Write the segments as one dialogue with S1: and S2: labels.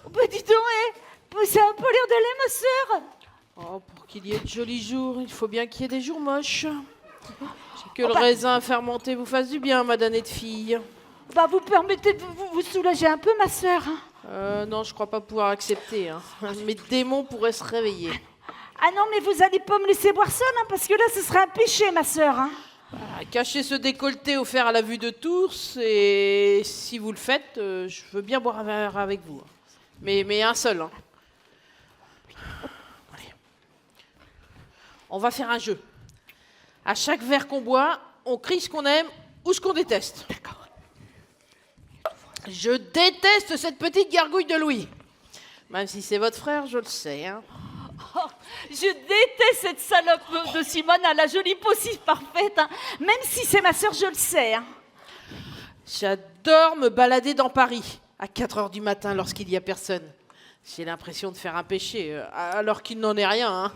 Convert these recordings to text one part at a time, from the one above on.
S1: Bah dis donc, ça a pas l'air d'aller, ma sœur.
S2: Oh, pour qu'il y ait de jolis jours, il faut bien qu'il y ait des jours moches. Que le raisin fermenté vous fasse du bien, ma damnée de fille.
S1: Bah vous permettez de vous soulager un peu, ma sœur.
S2: Non, je crois pas pouvoir accepter. Mes démons pourraient se réveiller.
S1: Ah non, mais vous allez pas me laisser boire seule, parce que là, ce serait un péché, ma sœur.
S2: Cacher ce décolleté offert à la vue de tous, et si vous le faites, je veux bien boire un verre avec vous. Mais un seul. Allez. On va faire un jeu. À chaque verre qu'on boit, on crie ce qu'on aime ou ce qu'on déteste.
S1: D'accord.
S2: Je déteste cette petite gargouille de Louis. Même si c'est votre frère, je le sais.
S1: Oh, je déteste cette salope de Simone à la jolie peau si parfaite. Même si c'est ma sœur, je le sais.
S2: J'adore me balader dans Paris à 4h du matin lorsqu'il n'y a personne. J'ai l'impression de faire un péché, alors qu'il n'en est rien.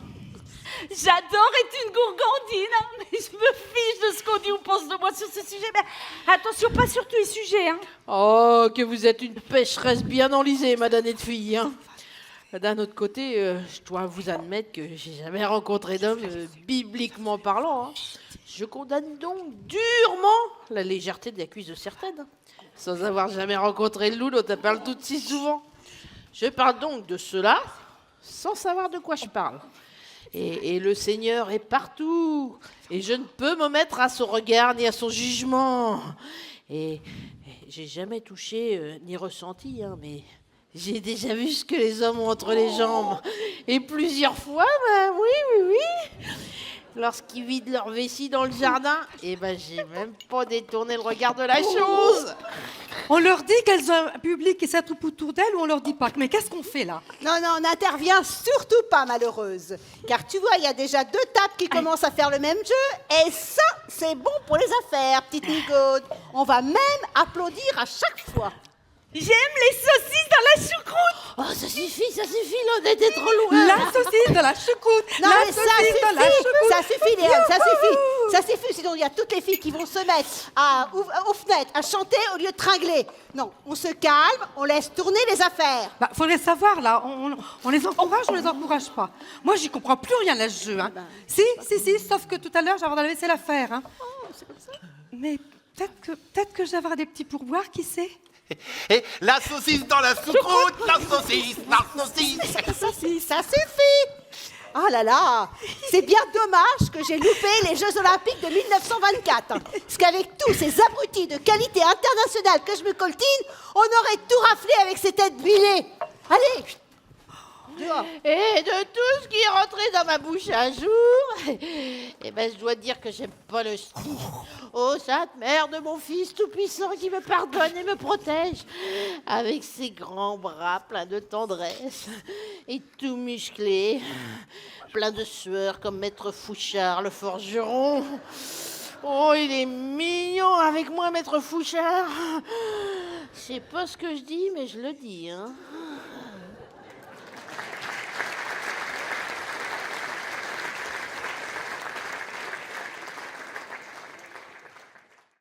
S1: J'adore être une gourgandine, mais je me fiche de ce qu'on dit ou pense de moi sur ce sujet. Mais attention, pas sur tous les sujets.
S2: Oh, que vous êtes une pécheresse bien enlisée, ma damnée de fille. D'un autre côté, je dois vous admettre que j'ai jamais rencontré d'homme, bibliquement parlant. Je condamne donc durement la légèreté de la cuisse de certaines, sans avoir jamais rencontré le loup dont on parle tout si souvent. Je parle donc de cela, sans savoir de quoi je parle. Et le Seigneur est partout, et je ne peux me mettre à son regard ni à son jugement. Et j'ai jamais touché ni ressenti, mais j'ai déjà vu ce que les hommes ont entre les jambes. Et plusieurs fois, oui. Lorsqu'ils vident leur vessie dans le jardin, j'ai même pas détourné le regard de la chose.
S3: On leur dit qu'elles ont un public qui s'attroupe autour d'elles ou on leur dit pas? Mais qu'est-ce qu'on fait là?
S4: Non, on n'intervient surtout pas, malheureuse. Car tu vois, il y a déjà 2 tables qui commencent à faire le même jeu. Et ça, c'est bon pour les affaires, petite Nicode. On va même applaudir à chaque fois.
S1: J'aime les saucisses dans la choucroute.
S2: Oh, ça suffit, là, on était trop loin.
S3: La saucisse de la choucroute.
S4: Non,
S3: La
S4: mais
S3: saucisse de la choucroute.
S4: ça suffit, Léane, ça suffit. Sinon, il y a toutes les filles qui vont se mettre aux fenêtres à chanter au lieu de tringler. Non, on se calme, on laisse tourner les affaires.
S3: Faudrait savoir, là, on les encourage ou on les encourage pas? Moi, j'y comprends plus rien à ce jeu. Si, sauf que tout à l'heure, j'avais laissé l'affaire.
S4: Oh, c'est comme ça.
S3: Mais peut-être que j'avais des petits pourboires, qui sait?
S5: Et la saucisse dans la choucroute, la saucisse.
S4: Ça suffit. Oh là là, c'est bien dommage que j'ai loupé les Jeux Olympiques de 1924. Parce qu'avec tous ces abrutis de qualité internationale que je me coltine, on aurait tout raflé avec ces têtes huilées. Allez.
S2: Et de tout ce qui est rentré dans ma bouche un jour, je dois dire que j'aime pas le ski. Oh, Sainte Mère de mon Fils Tout-Puissant qui me pardonne et me protège, avec ses grands bras pleins de tendresse et tout musclé, plein de sueur comme Maître Fouchard, le forgeron. Oh, il est mignon avec moi, Maître Fouchard. Je sais pas ce que je dis, mais je le dis.